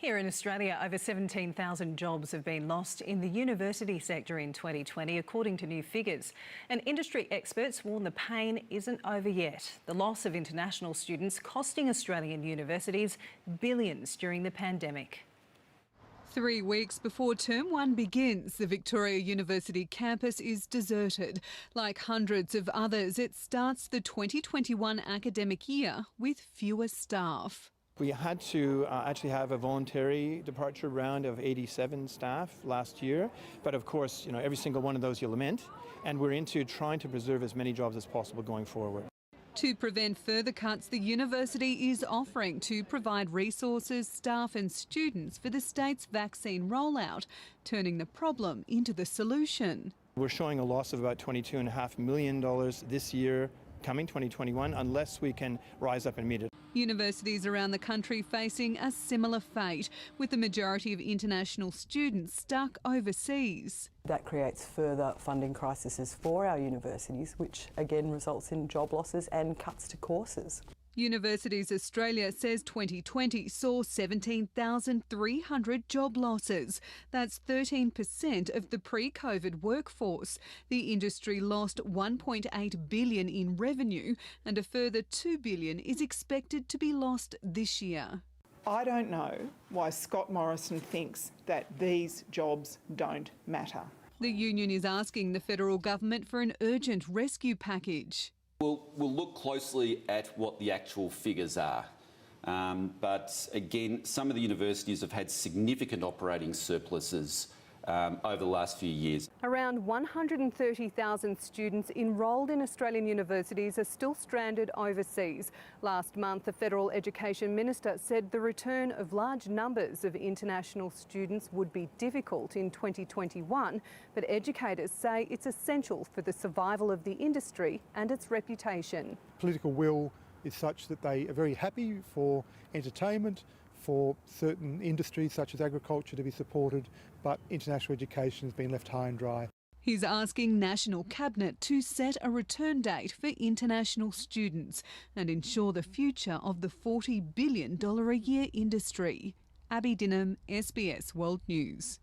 Here in Australia, over 17,000 jobs have been lost in the university sector in 2020, according to new figures. And industry experts warn the pain isn't over yet. The loss of international students costing Australian universities billions during the pandemic. 3 weeks before Term 1 begins, the Victoria University campus is deserted. Like hundreds of others, it starts the 2021 academic year with fewer staff. We had to actually have a voluntary departure round of 87 staff last year, but of course, every single one of those you lament, and we're into trying to preserve as many jobs as possible going forward. To prevent further cuts, the university is offering to provide resources, staff and students for the state's vaccine rollout, turning the problem into the solution. We're showing a loss of about $22.5 million this year, coming 2021, unless we can rise up and meet it. Universities around the country facing a similar fate, with the majority of international students stuck overseas. That creates further funding crises for our universities, which again results in job losses and cuts to courses. Universities Australia says 2020 saw 17,300 job losses. That's 13% of the pre-COVID workforce. The industry lost $1.8 billion in revenue, and a further $2 billion is expected to be lost this year. I don't know why Scott Morrison thinks that these jobs don't matter. The union is asking the federal government for an urgent rescue package. We'll look closely at what the actual figures are. But again, some of the universities have had significant operating surpluses over the last few years. Around 130,000 students enrolled in Australian universities are still stranded overseas. Last month, the Federal Education Minister said the return of large numbers of international students would be difficult in 2021, but educators say it's essential for the survival of the industry and its reputation. Political will is such that they are very happy for entertainment, for certain industries such as agriculture to be supported, but international education has been left high and dry. He's asking National Cabinet to set a return date for international students and ensure the future of the $40 billion a year industry. Abby Dinham, SBS World News.